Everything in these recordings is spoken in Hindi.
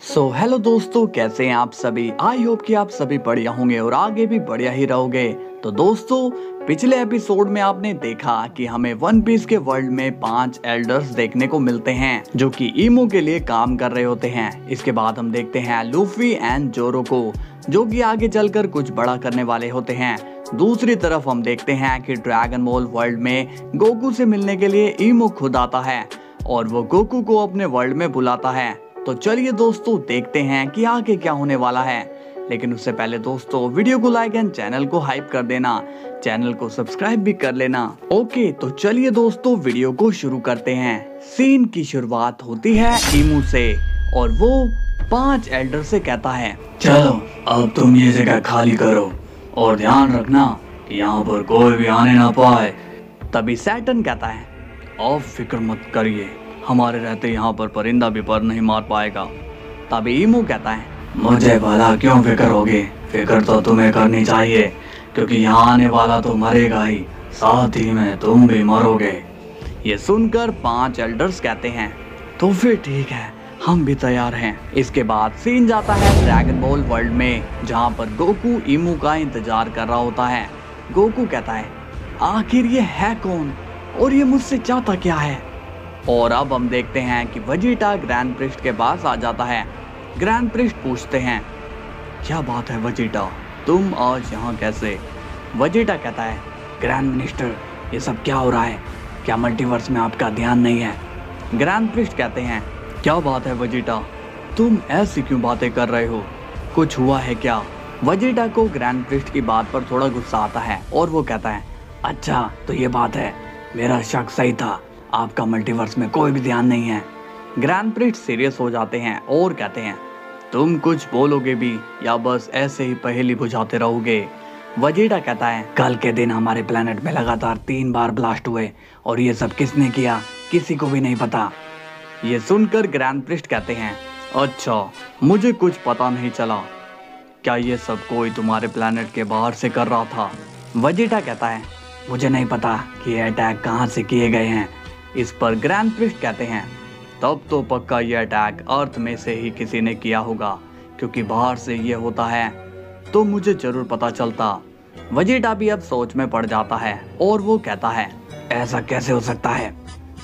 हेलो दोस्तों, कैसे हैं आप सभी। आई होप कि आप सभी बढ़िया होंगे और आगे भी बढ़िया ही रहोगे। तो दोस्तों, पिछले एपिसोड में आपने देखा कि हमें वन पीस के वर्ल्ड में 5 एल्डर्स देखने को मिलते हैं जो कि ईमो के लिए काम कर रहे होते हैं। इसके बाद हम देखते हैं लूफी एंड जोरो को, जो कि आगे चलकर कुछ बड़ा करने वाले होते हैं। दूसरी तरफ हम देखते हैं कि ड्रैगन बॉल वर्ल्ड में गोकू से मिलने के लिए ईमो खुद आता है और वो गोकू को अपने वर्ल्ड में बुलाता है। तो चलिए दोस्तों, देखते हैं कि आगे क्या होने वाला है। लेकिन उससे पहले दोस्तों, वीडियो को लाइक एंड चैनल को हाइप कर देना, चैनल को सब्सक्राइब भी कर लेना। ओके, तो चलिए दोस्तों, वीडियो को शुरू करते हैं। सीन की शुरुआत होती है ईमू से और वो 5 एल्डर से कहता है, चलो अब तुम ये जगह खाली करो और ध्यान रखना कि यहाँ पर कोई भी आने ना पाए। तभी सैटर्न कहता है, आप फिक्र मत करिए, हमारे रहते यहाँ पर परिंदा भी पर नहीं मार पाएगा। तभी ईमू कहता है, मुझे भला क्यों फिक्र होगी, फिक्र तो तुम्हें करनी चाहिए क्योंकि यहाँ आने वाला तो मरेगा ही, साथ ही में तुम भी मरोगे। ये सुनकर 5 एल्डर्स कहते हैं, तो फिर ठीक है, हम भी तैयार हैं। इसके बाद सीन जाता है ड्रैगन बॉल वर्ल्ड में, जहाँ पर गोकू ईमू का इंतजार कर रहा होता है। गोकू कहता है, आखिर ये है कौन और ये मुझसे चाहता क्या है। और अब हम देखते हैं कि वेजिटा ग्रैंड प्रिस्ट के पास आ जाता है। ग्रैंड प्रिस्ट पूछते हैं, क्या बात है वेजिटा, तुम आज यहाँ कैसे। वेजिटा कहता है, ग्रैंड मिनिस्टर, ये सब क्या हो रहा है, क्या मल्टीवर्स में आपका ध्यान नहीं है। ग्रैंड प्रिस्ट कहते हैं, क्या बात है वेजिटा, तुम ऐसी क्यों बातें कर रहे हो, कुछ हुआ है क्या। वेजिटा को ग्रैंड प्रिस्ट की बात पर थोड़ा गुस्सा आता है और वो कहता है, अच्छा तो ये बात है, मेरा शक सही था, आपका मल्टीवर्स में कोई भी ध्यान नहीं है। ग्रैंड प्रिस्ट सीरियस हो जाते हैं और कहते हैं, तुम कुछ बोलोगे भी या बस ऐसे ही पहेली बुझाते रहोगे। वेजिटा कहता है, कल के दिन हमारे प्लेनेट में लगातार 3 बार ब्लास्ट हुए और ये सब किसने किया, किसी को भी नहीं पता। ये सुनकर ग्रैंड प्रिस्ट कहते हैं, अच्छा मुझे कुछ पता नहीं चला, क्या ये सब कोई तुम्हारे प्लेनेट के बाहर से कर रहा था। वेजिटा कहता है, मुझे नहीं पता कि ये अटैक कहाँ से किए गए हैं। इस पर ग्रैंड प्रिस्ट कहते हैं, तब तो पक्का ये अटैक अर्थ में से ही किसी ने किया होगा, क्योंकि बाहर से ये होता है तो मुझे जरूर पता चलता। वेजिटा भी अब सोच में पड़ जाता है और वो कहता है, ऐसा कैसे हो सकता है,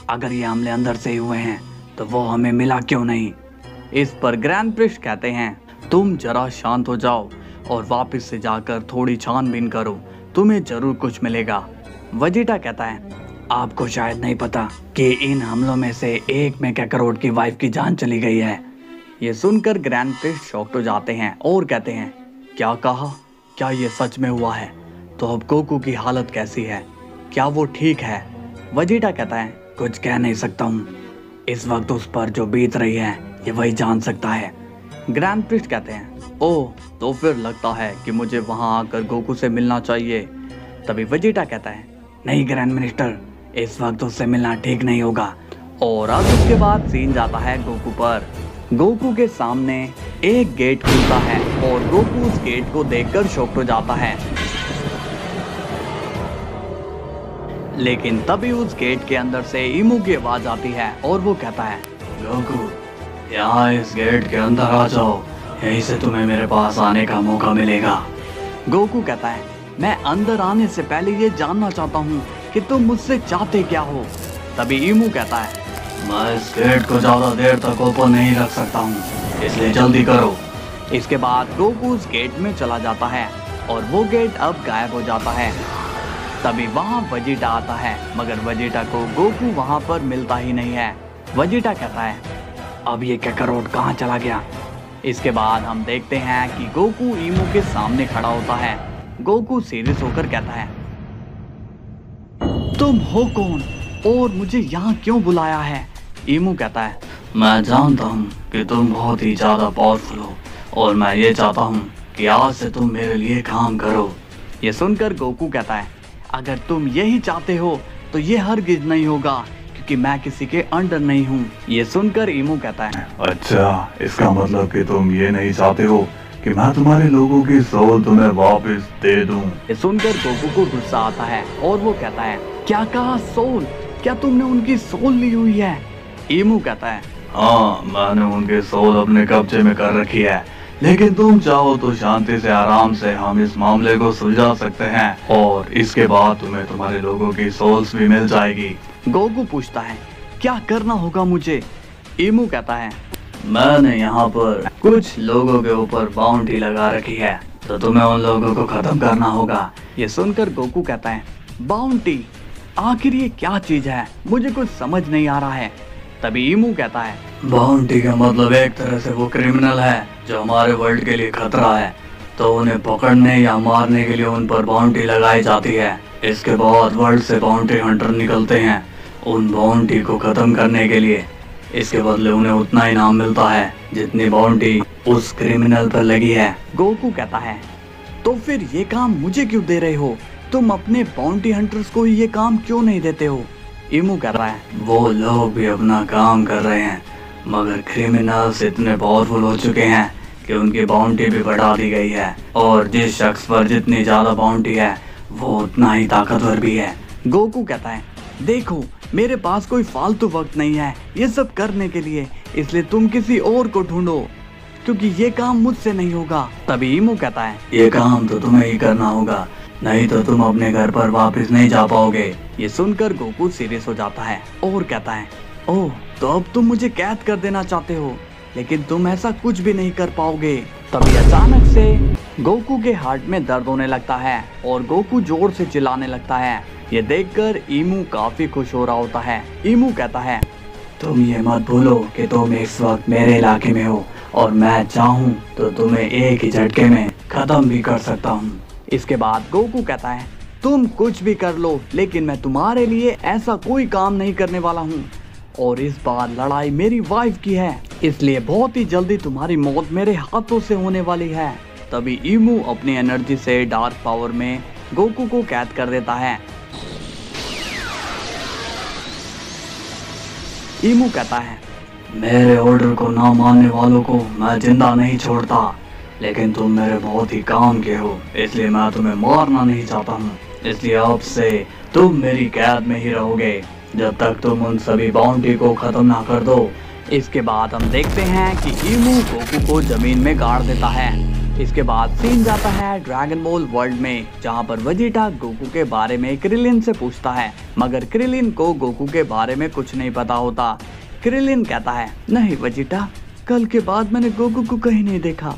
अगर ये हमले अंदर से ही हुए हैं तो वो हमें मिला क्यों नहीं। इस पर ग्रैंड प्रिस्ट कहते हैं, तुम जरा शांत हो जाओ और वापस से जाकर थोड़ी छानबीन करो, तुम्हें जरूर कुछ मिलेगा। वेजिटा कहता है, आपको शायद नहीं पता कि इन हमलों में से एक में कैकरोट की वाइफ की जान चली गई है। ये सुनकर ग्रैंड प्रिस्ट शॉक्ड हो जाते हैं और कहते हैं, क्या कहा, क्या ये सच में हुआ है, तो अब गोकू की हालत कैसी है, क्या वो ठीक है। वेजिटा कहता है, कुछ कह नहीं सकता हूँ, इस वक्त उस पर जो बीत रही है ये वही जान सकता है। ग्रैंड प्रिस्ट कहते हैं, ओह तो फिर लगता है कि मुझे वहां आकर गोकू से मिलना चाहिए। तभी वेजिटा कहता है, नहीं ग्रैंड मिनिस्टर, इस वक्त उससे मिलना ठीक नहीं होगा। और अब उसके बाद सीन जाता है गोकू पर। गोकू के सामने एक गेट खुलता है और गोकू उस गेट को देखकर शॉक्ड हो जाता है। लेकिन तभी उस गेट के अंदर से ईमू की आवाज आती है और वो कहता है, गोकू यहाँ इस गेट के अंदर आ जाओ, यहीं से तुम्हें मेरे पास आने का मौका मिलेगा। गोकू कहता है, मैं अंदर आने से पहले ये जानना चाहता हूँ कि तुम मुझसे चाहते क्या हो। तभी ईमू कहता है, मैं इस गेट को ज्यादा देर तक ओपन नहीं रख सकता हूँ, इसलिए जल्दी करो। इसके बाद गोकू उस गेट में चला जाता है और वो गेट अब गायब हो जाता है। तभी वहाँ वेजिटा आता है, मगर वेजिटा को गोकू वहाँ पर मिलता ही नहीं है। वेजिटा कहता है, अब ये कैकरोट कहाँ चला गया। इसके बाद हम देखते हैं कि गोकू ईमू के सामने खड़ा होता है। गोकू सीरियस होकर कहता है, तुम हो कौन और मुझे यहाँ क्यों बुलाया है। ईमू कहता है, मैं जानता हूँ कि तुम बहुत ही ज्यादा पावरफुल हो और मैं ये चाहता हूँ कि आज से तुम मेरे लिए काम करो। ये सुनकर गोकू कहता है, अगर तुम यही चाहते हो तो ये हरगिज नहीं होगा, क्योंकि मैं किसी के अंडर नहीं हूँ। ये सुनकर ईमू कहता है, अच्छा इसका मतलब कि तुम ये नहीं चाहते हो कि मैं तुम्हारे लोगों की सोल तुम्हें वापस दे दूं। ये सुनकर गोकू को गुस्सा आता है और वो कहता है, क्या कहा सोल, क्या तुमने उनकी सोल ली हुई है। ईमू कहता है, हाँ, मैंने उनके सोल अपने कब्जे में कर रखी है, लेकिन तुम चाहो तो शांति से आराम से हम इस मामले को सुलझा सकते हैं और इसके बाद तुम्हें तुम्हारे लोगों की सोल्स भी मिल जाएगी। गोकू पूछता है क्या करना होगा मुझे? ईमू कहता है मैंने यहाँ पर कुछ लोगों के ऊपर बाउंड्री लगा रखी है, तो तुम्हें उन लोगों को खत्म करना होगा। ये सुनकर गोकू कहता है बाउंटी, आखिर ये क्या चीज है? मुझे कुछ समझ नहीं आ रहा है। तभी ईमू कहता है बाउंड्री का मतलब एक तरह से वो क्रिमिनल है जो हमारे वर्ल्ड के लिए खतरा है, तो उन्हें पकड़ने या मारने के लिए उन पर बाउंड्री लगाई जाती है। इसके बाद वर्ल्ड से बाउंड्री हंटर निकलते हैं उन बाउंड्री को खत्म करने के लिए। इसके बदले उन्हें उतना इनाम मिलता है जितनी बाउंड्री उस क्रिमिनल पर लगी है। गोकू कहता है तो फिर ये काम मुझे क्यों दे रहे हो? तुम अपने बाउंटी हंटर्स को ये काम क्यों नहीं देते हो? ईमू कर रहा है वो लोग भी अपना काम कर रहे हैं, मगर क्रिमिनल्स इतने पावरफुल हो चुके हैं कि उनकी बाउंड्री भी बढ़ा दी गई है, और जिस शख्स पर जितनी ज्यादा बाउंड्री है वो उतना ही ताकतवर भी है। गोकू कहता है देखो, मेरे पास कोई फालतू वक्त नहीं है ये सब करने के लिए, इसलिए तुम किसी और को ढूंढो क्योंकि ये काम मुझसे नहीं होगा। तभी ईमू कहता है ये काम तो तुम्हें ही करना होगा, नहीं तो तुम अपने घर पर वापस नहीं जा पाओगे। ये सुनकर गोकू सीरियस हो जाता है और कहता है ओह, तो अब तुम मुझे कैद कर देना चाहते हो, लेकिन तुम ऐसा कुछ भी नहीं कर पाओगे। तभी अचानक से गोकू के हार्ट में दर्द होने लगता है और गोकू जोर से चिल्लाने लगता है। ये देखकर ईमू काफी खुश हो रहा होता है। ईमू कहता है तुम ये मत भूलो कि तुम इस वक्त मेरे इलाके में हो, और मैं चाहूँ तो तुम्हें एक ही झटके में खत्म भी कर सकता हूँ। इसके बाद गोकू कहता है तुम कुछ भी कर लो, लेकिन मैं तुम्हारे लिए ऐसा कोई काम नहीं करने वाला हूँ, और इस बार लड़ाई मेरी वाइफ की है, इसलिए बहुत ही जल्दी तुम्हारी मौत मेरे हाथों से होने वाली है। तभी ईमू अपनी एनर्जी से डार्क पावर में गोकू को कैद कर देता है। ईमू कहता है मेरे ऑर्डर को ना मानने वालों को मैं जिंदा नहीं छोड़ता, लेकिन तुम मेरे बहुत ही काम के हो, इसलिए मैं तुम्हें मारना नहीं चाहता हूँ। इसलिए अब से तुम मेरी कैद में ही रहोगे जब तक तुम उन सभी बाउंड्री को खत्म ना कर दो। इसके बाद हम देखते हैं कि ईमू गोकू को जमीन में गाड़ देता है। इसके बाद सीन जाता है ड्रैगन बॉल वर्ल्ड में, जहाँ पर वेजिटा गोकू के बारे में क्रिलिन से पूछता है, मगर क्रिलिन को गोकू के बारे में कुछ नहीं पता होता। क्रिलिन कहता है नहीं वेजिटा, कल के बाद मैंने गोकू को कहीं नहीं देखा।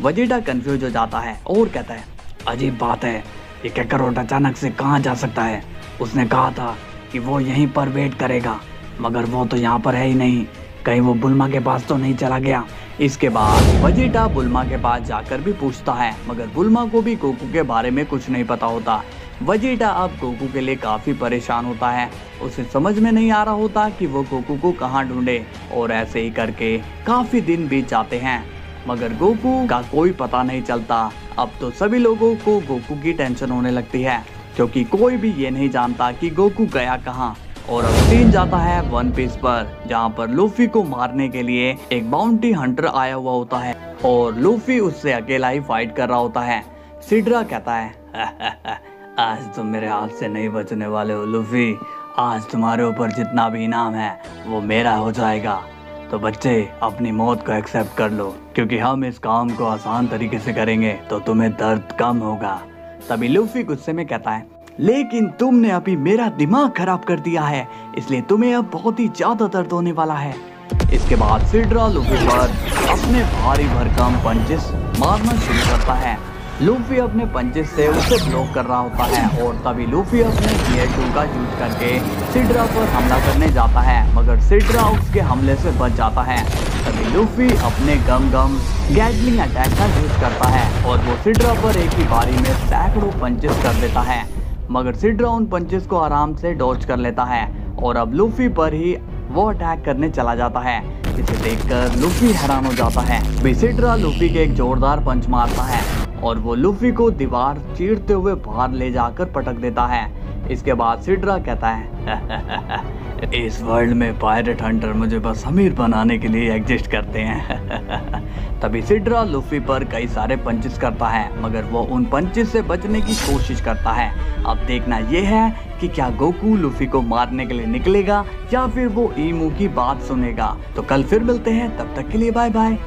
वेजिटा कंफ्यूज हो जाता है और कहता है अजीब बात है, ये कैकरोट अचानक से कहाँ जा सकता है? उसने कहा था कि वो यहीं पर वेट करेगा, मगर वो तो यहाँ पर है ही नहीं। कहीं वो बुल्मा के पास तो नहीं चला गया? इसके बाद वेजिटा बुल्मा के पास जाकर भी पूछता है, मगर बुल्मा को भी गोकू के बारे में कुछ नहीं पता होता। वेजिटा अब गोकू के लिए काफी परेशान होता है, उसे समझ में नहीं आ रहा होता कि वो गोकू को कहाँ ढूंढे, और ऐसे ही करके काफी दिन बीत जाते हैं, मगर गोकू का कोई पता नहीं चलता। अब तो सभी लोगों को गोकू की टेंशन होने लगती है, क्योंकि कोई भी ये नहीं जानता कि गोकू गया कहाँ। और अब सीन जाता है वन पीस पर, जहाँ पर लूफी को मारने के लिए एक बाउंटी हंटर आया हुआ होता है, और लूफी उससे अकेला ही फाइट कर रहा होता है। सिड्रा कहता है आज तुम मेरे हाथ से नहीं बचने वाले हो लूफी, आज तुम्हारे ऊपर जितना भी इनाम है वो मेरा हो जाएगा। तो बच्चे अपनी मौत को एक्सेप्ट कर लो, क्योंकि हम इस काम को आसान तरीके से करेंगे तो तुम्हें दर्द कम होगा। तभी लूफी गुस्से में कहता है लेकिन तुमने अभी मेरा दिमाग खराब कर दिया है, इसलिए तुम्हें अब बहुत ही ज्यादा दर्द होने वाला है। इसके बाद सिड्रा लूफी पर अपने भारी भरकम पंचेस मारना शुरू करता है। लूफी अपने पंचेस से उसे ब्लॉक कर रहा होता है, और तभी लूफी अपने गियर 2 का यूज करके सिड्रा पर हमला करने जाता है, मगर सिड्रा उसके हमले से बच जाता है। तभी लूफी अपने गम गैटलिंग अटैक का यूज करता है, और वो सिड्रा पर एक ही बारी में सैकड़ों पंचेस कर देता है, मगर सिड्रा उन पंचेस को आराम से डॉज कर लेता है, और अब लूफी पर ही वो अटैक करने चला जाता है। इसे देखकर लूफी हैरान हो जाता है। सिड्रा लूफी के एक जोरदार पंच मारता है, और वो लूफी को दीवार चीरते हुए बाहर ले जाकर पटक देता है। इसके बाद सिड्रा कहता है इस वर्ल्ड में पायरेट हंटर मुझे बस अमीर बनाने के लिए एग्जिस्ट करते हैं तभी सिड्रा लूफी पर कई सारे पंचेस करता है, मगर वो उन पंचेस से बचने की कोशिश करता है। अब देखना ये है कि क्या गोकू लूफी को मारने के लिए निकलेगा या फिर वो ईमू की बात सुनेगा। तो कल फिर मिलते हैं, तब तक के लिए बाय बाय।